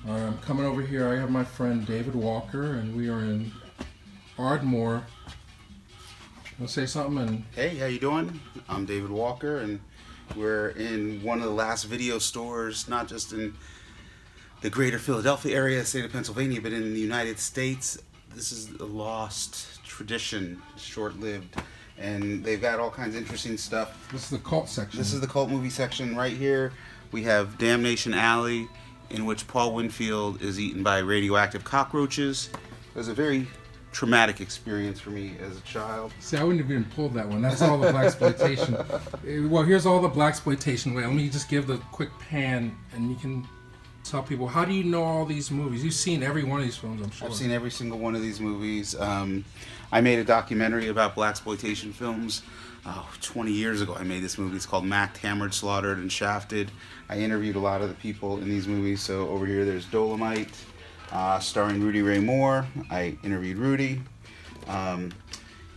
I'm coming over here. I have my friend David Walker, and we are in Ardmore. Want to say something? And hey, how you doing? I'm David Walker, and we're in one of the last video stores, not just in the greater Philadelphia area, state of Pennsylvania, but in the United States. This is a lost tradition, short-lived, and they've got all kinds of interesting stuff. This is the cult section. This is the cult movie section right here. We have Damnation Alley, in which Paul Winfield is eaten by radioactive cockroaches. It was a very traumatic experience for me as a child. See, I wouldn't have even pulled that one. That's all the Blaxploitation. Well, here's all the Blaxploitation. Wait, let me just give the quick pan, and you can tell people, how do you know all these movies? You've seen every one of these films, I'm sure. I've seen every single one of these movies. I made a documentary about Blaxploitation films 20 years ago. I made this movie. It's called Macked, Hammered, Slaughtered, and Shafted. I interviewed a lot of the people in these movies. So over here there's Dolomite, starring Rudy Ray Moore. I interviewed Rudy.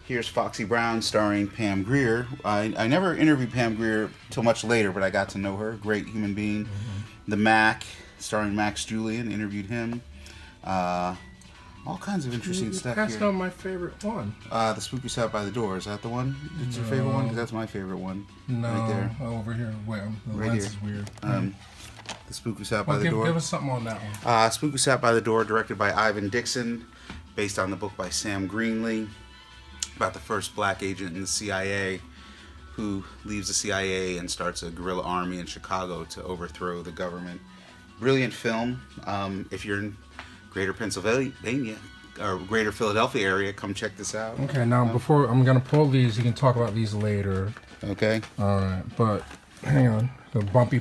Here's Foxy Brown, starring Pam Grier. I never interviewed Pam Grier till much later, but I got to know her. Great human being. Mm-hmm. The Mac, starring Max Julian, interviewed him. All kinds of interesting stuff here. That's not my favorite one. The Spook Who Sat by the Door. Is that the one? It's your favorite one? Because that's my favorite one. No, right there. Over here. Wait, the right lens here. is weird. The Spook Who Sat by the Door. Give us something on that one. Spook Who Sat by the Door, directed by Ivan Dixon, based on the book by Sam Greenlee, about the first black agent in the CIA who leaves the CIA and starts a guerrilla army in Chicago to overthrow the government. Brilliant film. If you're in Greater Pennsylvania or Greater Philadelphia area, come check this out. Okay, now before I'm gonna pull these, you can talk about these later. Okay. All right, but hang on, the bumpy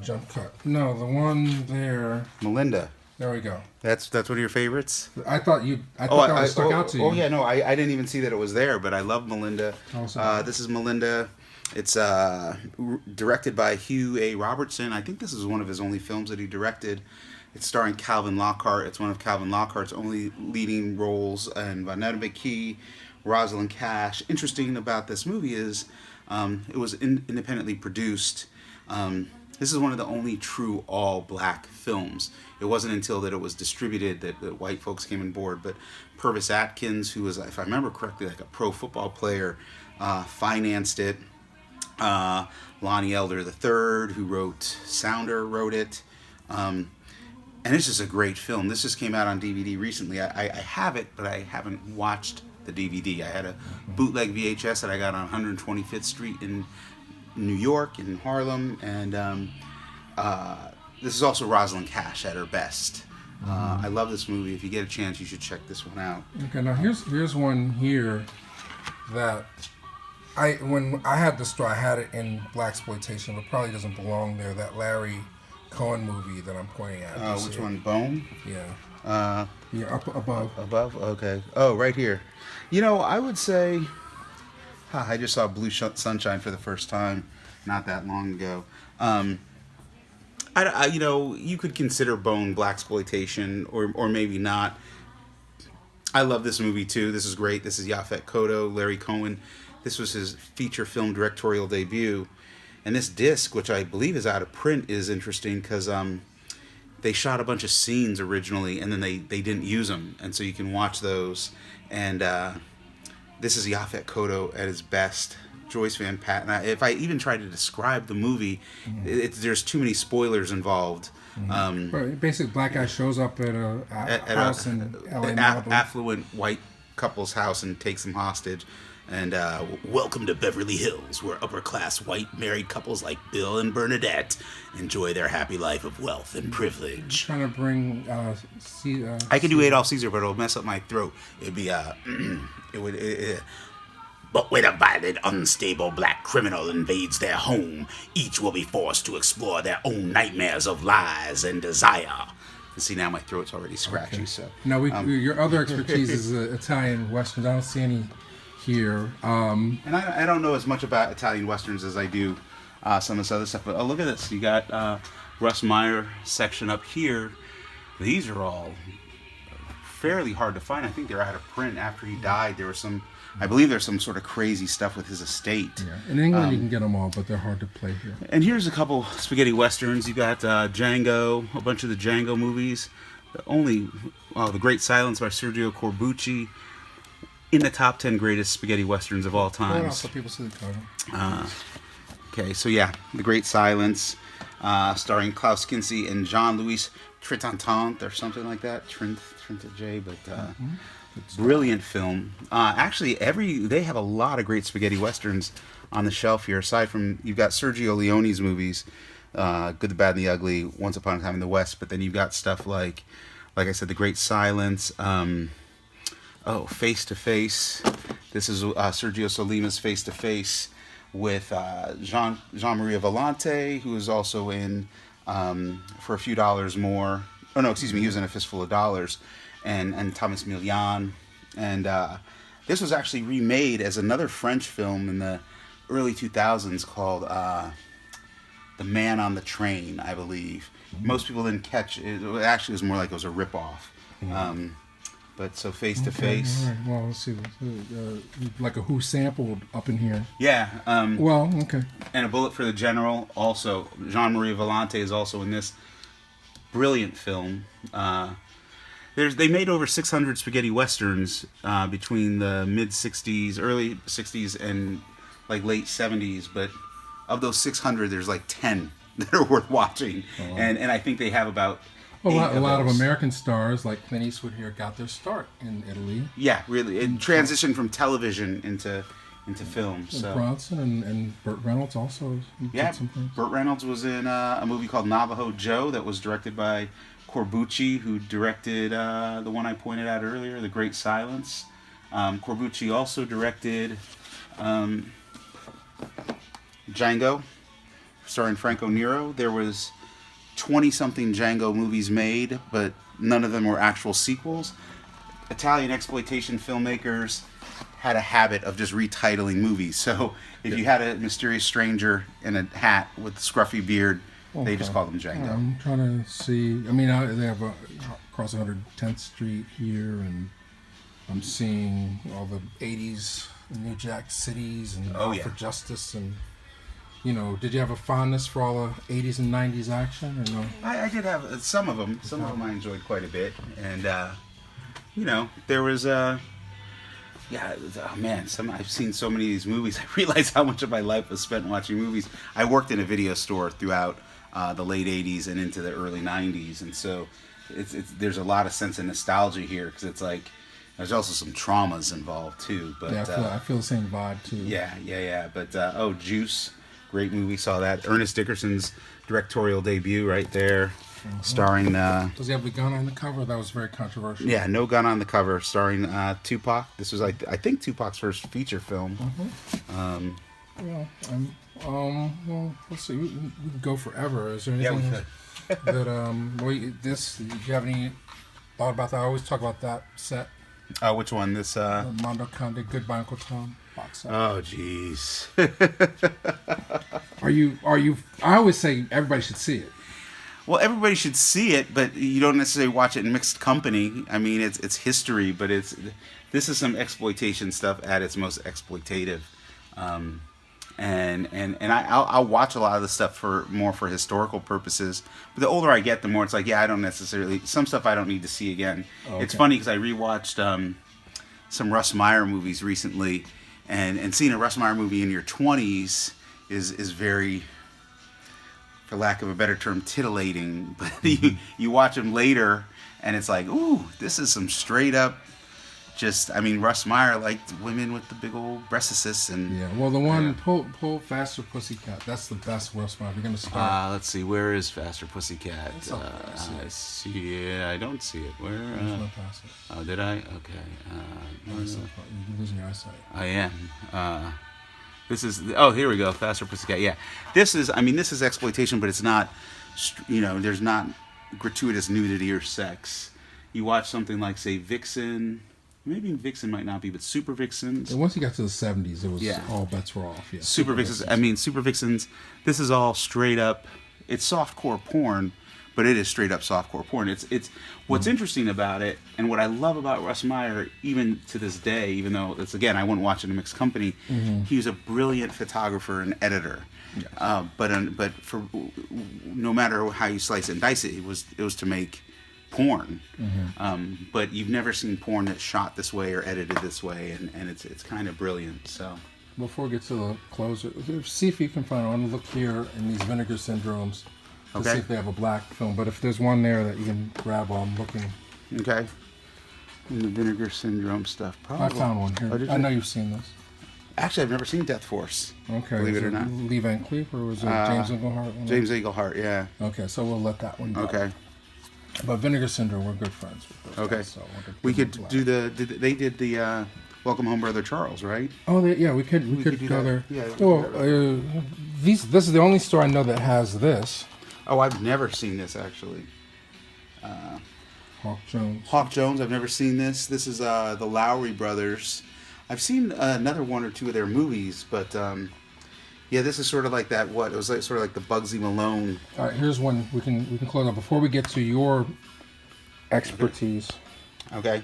jump cut. No, the one there. Melinda. There we go. That's one of your favorits. I thought that was stuck out to you. Oh yeah, no, I didn't even see that it was there, but I love Melinda. This is Melinda. It's directed by Hugh A. Robertson. I think this is one of his only films that he directed. It's starring Calvin Lockhart. It's one of Calvin Lockhart's only leading roles, and Vanessa McKee, Rosalind Cash. Interesting about this movie is it was independently produced. This is one of the only true all-black films. It wasn't until that it was distributed that white folks came on board. But Purvis Atkins, who was, if I remember correctly, like a pro football player, financed it. Lonnie Elder III, who wrote Sounder, wrote it. And it's just a great film. This just came out on DVD recently. I have it, but I haven't watched the DVD. I had a bootleg VHS that I got on 125th Street in New York, in Harlem. And this is also Rosalind Cash at her best. I love this movie. If you get a chance, you should check this one out. Okay, now here's one here that when I had the store, I had it in Blaxploitation, but probably doesn't belong there. That Larry Cohen movie that I'm pointing at. Which one? Bone? Yeah. Yeah, up above. Above? Okay. Oh, right here. You know, I would say, I just saw Blue Sunshine for the first time not that long ago. You know, you could consider Bone Blaxploitation or maybe not. I love this movie too. This is great. This is Yaphet Kotto, Larry Cohen. This was his feature film directorial debut. And this disc, which I believe is out of print, is interesting because they shot a bunch of scenes originally and then they didn't use them. And so you can watch those. And this is Yaphet Kotto at his best. Joyce Van Patten. If I even try to describe the movie, there's too many spoilers involved. Basically, black guy shows up at a house in LA. Affluent white couple's house and takes them hostage. And welcome to Beverly Hills, where upper-class white married couples like Bill and Bernadette enjoy their happy life of wealth and privilege. I'm trying to bring... I could do Adolf Caesar, but it'll mess up my throat. It'd be... But when a violent, unstable black criminal invades their home, each will be forced to explore their own nightmares of lies and desire. And see, now my throat's already scratchy, so... Now, your other expertise is Italian Westerns. I don't see any... here. And I don't know as much about Italian Westerns as I do some of this other stuff, but look at this. You got Russ Meyer section up here. These are all fairly hard to find. I think they're out of print after he died. There was some, I believe there's some sort of crazy stuff with his estate. Yeah. In England you can get them all, but they're hard to play here. And here's a couple spaghetti westerns. You got Django, a bunch of the Django movies. The Great Silence by Sergio Corbucci, in the top 10 greatest spaghetti westerns of all time. Well, so people see the cover. Okay, so yeah, The Great Silence, starring Klaus Kinski and Jean-Louis Trintignant or something like that. Trintignant, but brilliant film. Actually, they have a lot of great spaghetti westerns on the shelf here. Aside from, you've got Sergio Leone's movies, Good, the Bad, and the Ugly, Once Upon a Time in the West, but then you've got stuff like I said, The Great Silence, Face to Face. This is Sergio Solima's Face to Face with Jean Maria Volante, who is also in For a Few Dollars More. Oh no, excuse me, he was in A Fistful of Dollars, and Thomas Milian. And this was actually remade as another French film in the early 2000s called The Man on the Train, I believe. Most people didn't catch it. It actually was more like it was a ripoff. But so Face to Face. All right. Well, let's see. Like a Who Sampled up in here. Yeah. Well, okay. And A Bullet for the General. Also, Jean Maria Volante is also in this brilliant film. They made over 600 spaghetti westerns between the mid '60s, early '60s, and like late '70s. But of those 600, there's like 10 that are worth watching, and I think they have about. Well, a lot of American stars like Clint Eastwood here got their start in Italy. Yeah, really, it transitioned from television into film. So Bronson and Burt Reynolds also. Yeah, Burt Reynolds was in a movie called Navajo Joe that was directed by Corbucci, who directed the one I pointed out earlier, The Great Silence. Corbucci also directed Django, starring Franco Nero. There was 20-something Django movies made, but none of them were actual sequels. Italian exploitation filmmakers had a habit of just retitling movies. So if you had a mysterious stranger in a hat with a scruffy beard, they just called them Django. I'm trying to see. I mean, they have across 110th Street here, and I'm seeing all the 80s New Jack Cities and For Justice and. You know, did you have a fondness for all the 80s and 90s action? Or no? I did have some of them. Some of them I enjoyed quite a bit. And, there was, I've seen so many of these movies. I realized how much of my life was spent watching movies. I worked in a video store throughout the late 80s and into the early 90s. And so there's a lot of sense of nostalgia here because it's like, there's also some traumas involved too. But yeah, I feel the same vibe too. Yeah. But, Juice. Great movie, saw that. Ernest Dickerson's directorial debut right there, starring... Does he have the gun on the cover? That was very controversial. Yeah, no gun on the cover, starring Tupac. This was, I think, Tupac's first feature film. Well, let's see. We can go forever. Is there anything that... do you have any thought about that? I always talk about that set. Which one? This... Mondo Conde, Goodbye Uncle Tom. Box set. Oh, jeez. Are you? I always say everybody should see it. Well, everybody should see it, but you don't necessarily watch it in mixed company. I mean, it's history, but this is some exploitation stuff at its most exploitative. And I'll watch a lot of the stuff for historical purposes. But the older I get, the more it's like, I don't necessarily, some stuff I don't need to see again. Okay. It's funny because I rewatched some Russ Meyer movies recently, and seeing a Russ Meyer movie in your 20s is very, for lack of a better term, titillating. But you watch them later, and it's like, ooh, this is some straight up. Russ Meyer liked women with the big old breastises and... Yeah, well, the one, Pull Faster Pussycat, that's the best Russ Meyer. We're going to start. Let's see, where is Faster Pussycat? I see it. I don't see it. Where? Oh, did I? Okay. You're losing your eyesight. I am. This is... Oh, here we go, Faster Pussycat. Yeah. This is exploitation, but it's not... there's not gratuitous nudity or sex. You watch something like, say, Vixen... Maybe Vixen might not be, but Super Vixens. And once you got to the 70s, it was all bets were off. Yeah. Super Vixens. Super Vixens. This is all straight up. It's softcore porn, but it is straight up softcore porn. It's what's interesting about it, and what I love about Russ Meyer, even to this day, even though it's, again, I wouldn't watch it in a mixed company, he was a brilliant photographer and editor. Yeah. But for no matter how you slice it and dice it, it was to make porn. But you've never seen porn that's shot this way or edited this way, and it's kind of brilliant. So before we get to the closer, see if you can find. I want to look here in these Vinegar Syndromes to see if they have a black film. But if there's one there that you can grab while I'm looking. Okay. In the Vinegar Syndrome stuff. Probably. I found one here. I know you've seen this. Actually, I've never seen Death Force. Okay. Believe it or not. Lee Van Cleef, or was it James Englehart? James Englehart, yeah. Okay, so we'll let that one go. Okay. But Vinegar Syndrome, we're good friends with those guys, so we could do they did the Welcome Home, Brother Charles, right? Oh, yeah, we could go there. Yeah. Well, this is the only store I know that has this. Oh, I've never seen this, actually. Hawk Jones. Hawk Jones, I've never seen this. This is the Lowry brothers. I've seen another one or two of their movies, but yeah, this is sort of like that. It was like sort of like the Bugsy Malone. All right, here's one we can close up before we get to your expertise. Okay.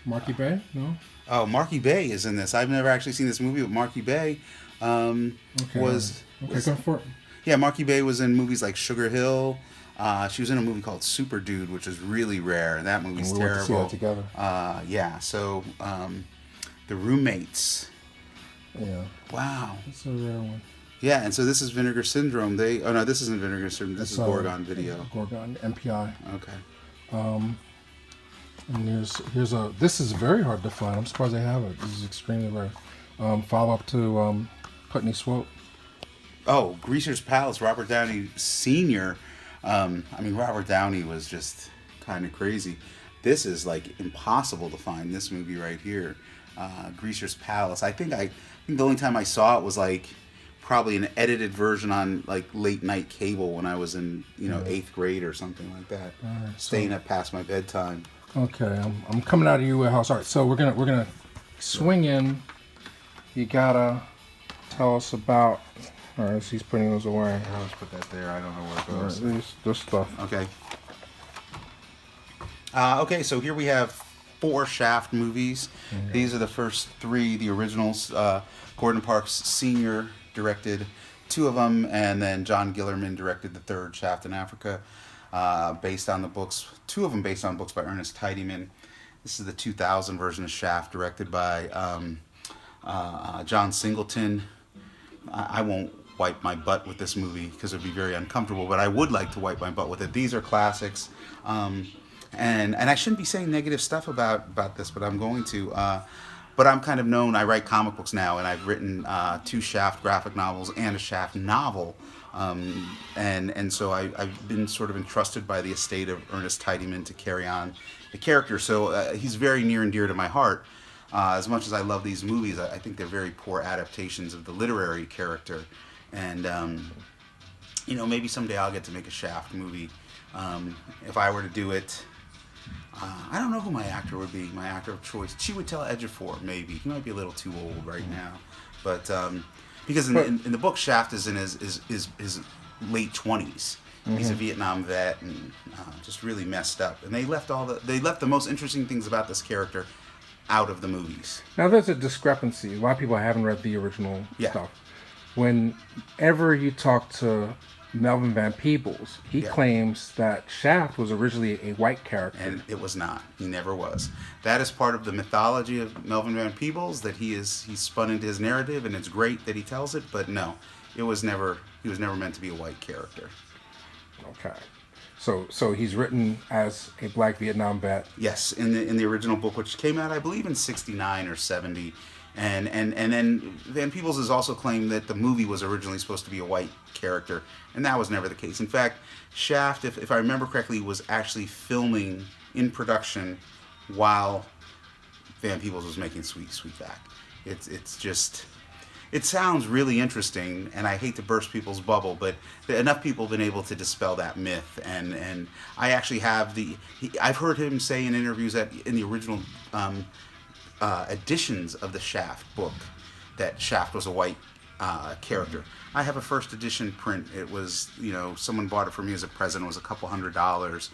Marky Bay? No. Oh, Marky Bay is in this. I've never actually seen this movie, but Marky Bay was go for it. Yeah, Marky Bay was in movies like Sugar Hill. She was in a movie called Super Dude, which is really rare, and that movie's terrible. Went to see that together. Yeah. So, The Roommates. Yeah. Wow. That's a rare one. Yeah, and so this is Vinegar Syndrome. Oh no, this isn't Vinegar Syndrome. This is Gorgon Video. Gorgon MPI. Okay. And this is very hard to find. I'm surprised they have it. This is extremely rare. Follow up to Putney Swope. Oh, Greaser's Palace, Robert Downey Sr. Robert Downey was just kind of crazy. This is like impossible to find, this movie right here. Greaser's Palace. I think the only time I saw it was like probably an edited version on like late night cable when I was in 8th grade or something like that. Right, staying up past my bedtime. Okay, I'm coming out of your house. All right, so we're gonna swing in. You gotta tell us about. All right, he's putting those away. I'll just put that there. I don't know where it goes. Right, this stuff. Okay. Okay, so here we have 4 Shaft movies. Mm-hmm. These are the first 3, the originals. Gordon Parks Sr. directed 2 of them, and then John Gillerman directed the 3rd, Shaft in Africa, based on the books. 2 of them based on books by Ernest Tidyman. This is the 2000 version of Shaft, directed by John Singleton. I won't wipe my butt with this movie because it would be very uncomfortable, but I would like to wipe my butt with it. These are classics. And I shouldn't be saying negative stuff about this, but I'm going to. But I'm kind of known. I write comic books now, and I've written 2 Shaft graphic novels and a Shaft novel. And so I've been sort of entrusted by the estate of Ernest Tidyman to carry on the character. So he's very near and dear to my heart. As much as I love these movies, I think they're very poor adaptations of the literary character. And maybe someday I'll get to make a Shaft movie. If I were to do it. I don't know who my actor would be, my actor of choice. Chiwetel Ejiofor, maybe. He might be a little too old right now. But, because in the book, Shaft is in his late 20s. Mm-hmm. He's a Vietnam vet and just really messed up. And they left the most interesting things about this character out of the movies. Now, there's a discrepancy. A lot of people haven't read the original stuff. Whenever you talk to Melvin Van Peebles, he claims that Shaft was originally a white character. And it was not. He never was. That is part of the mythology of Melvin Van Peebles, that he's spun into his narrative, and it's great that he tells it, but no, he was never meant to be a white character. Okay. So he's written as a black Vietnam vet. Yes, in the original book, which came out, I believe, in 69 or 70. And then Van Peebles has also claimed that the movie was originally supposed to be a white character, and that was never the case. In fact, Shaft, if I remember correctly, was actually filming in production while Van Peebles was making Sweet Sweetback. It sounds really interesting, and I hate to burst people's bubble, but enough people have been able to dispel that myth. And I actually have I've heard him say in interviews that in the original editions of the Shaft book that Shaft was a white character. I have a first edition print. It was, someone bought it for me as a present. It was a couple $100,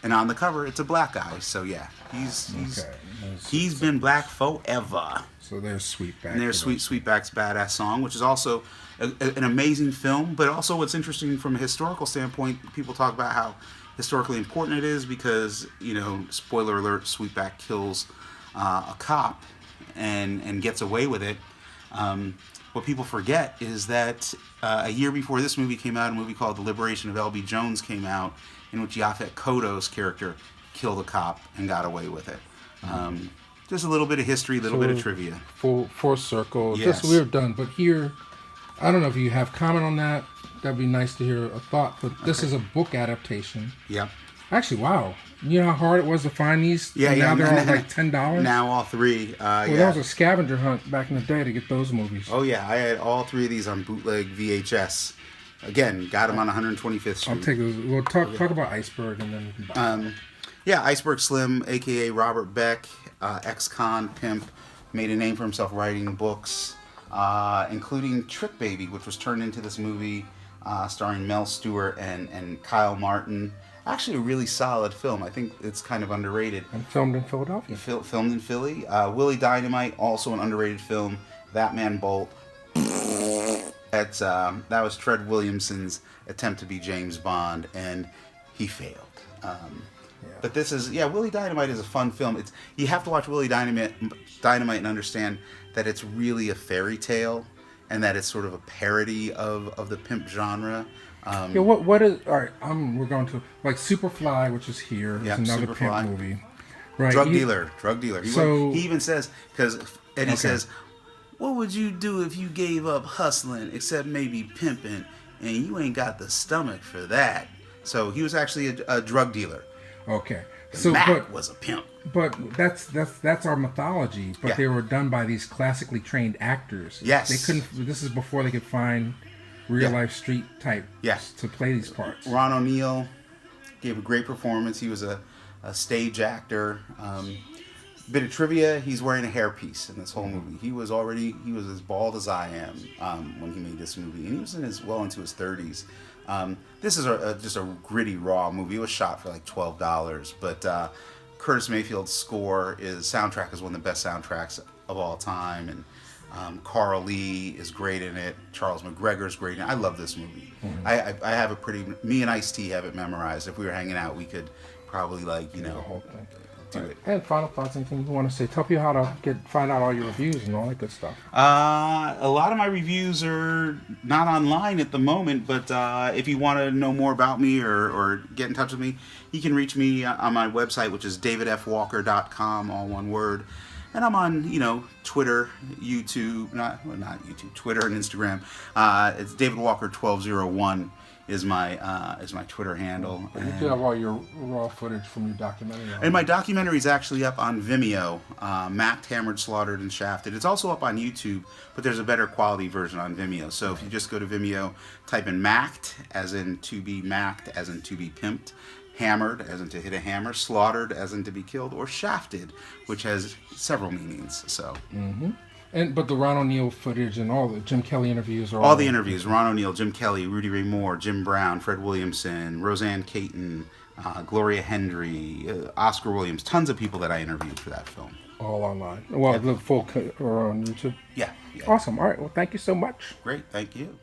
and on the cover it's a black guy. So yeah, he's been black forever. So there's Sweetback. And there's Sweetback's Badass Song, which is also an amazing film. But also, what's interesting from a historical standpoint, people talk about how historically important it is because, spoiler alert, Sweetback kills a cop and gets away with it. What people forget is that a year before this movie came out, a movie called The Liberation of L.B. Jones came out, in which Yaphet Kotto's character killed a cop and got away with it. Just a little bit of history, a little bit of trivia. Full circle. Yes. Just we're done. But here, I don't know if you have comment on that. That'd be nice to hear a thought. But this is a book adaptation. Yep. Actually, wow. You know how hard it was to find these? Yeah, Now they're all like $10? Now all three. That was a scavenger hunt back in the day to get those movies. Oh, yeah. I had all three of these on bootleg VHS. Again, got them on 125th Street. I'll take those. We'll talk about Iceberg and then we can buy Yeah, Iceberg Slim, a.k.a. Robert Beck, ex-con, pimp, made a name for himself writing books, including Trick Baby, which was turned into this movie starring Mel Stewart and Kyle Martin. Actually, a really solid film. I think it's kind of underrated. And filmed in Philadelphia. Filmed in Philly. Willie Dynamite, also an underrated film. That Man Bolt. That was Tread Williamson's attempt to be James Bond, and he failed. But this is, Willie Dynamite is a fun film. You have to watch Willie Dynamite and understand that it's really a fairy tale, and that it's sort of a parody of the pimp genre. What is, all right, we're going to, like Superfly, which is here. It's another Superfly. pimp movie. Right. Drug dealer. He even says, he says, what would you do if you gave up hustling, except maybe pimping, and you ain't got the stomach for that? So he was actually a drug dealer. Okay. So Mac was a pimp. But that's our mythology. But they were done by these classically trained actors. Yes. They couldn't. This is before they could find real life street type. To play these parts. Ron O'Neal gave a great performance. He was a stage actor. Bit of trivia: he's wearing a hairpiece in this whole movie. He was as bald as I am when he made this movie, and he was into his 30s. This is just a gritty, raw movie. It was shot for like $12, but Curtis Mayfield's soundtrack is one of the best soundtracks of all time, and Carl Lee is great in it. Charles McGregor's great in it. I love this movie. Mm-hmm. I have me and Ice-T have it memorized. If we were hanging out, we could probably the whole thing. Do it. And final thoughts, anything you want to say? Tell people how to find out all your reviews and all that good stuff. A lot of my reviews are not online at the moment, but if you want to know more about me or get in touch with me, you can reach me on my website, which is davidfwalker.com, all one word. And I'm on, Twitter, YouTube, not YouTube, Twitter and Instagram. It's David Walker 1201. Is my Twitter handle. You do have all your raw footage from your documentary. And my documentary is actually up on Vimeo, Macked, Hammered, Slaughtered, and Shafted. It's also up on YouTube, but there's a better quality version on Vimeo. So if you just go to Vimeo, type in Macked, as in to be macked, as in to be pimped, Hammered, as in to hit a hammer, Slaughtered, as in to be killed, or Shafted, which has several meanings. So. Mm-hmm. But the Ron O'Neal footage and all the Jim Kelly interviews are all the interviews. Ron O'Neal, Jim Kelly, Rudy Ray Moore, Jim Brown, Fred Williamson, Roseanne Caton, Gloria Hendry, Oscar Williams. Tons of people that I interviewed for that film. All online. Well, the full are on YouTube. Yeah. Awesome. All right. Well, thank you so much. Great. Thank you.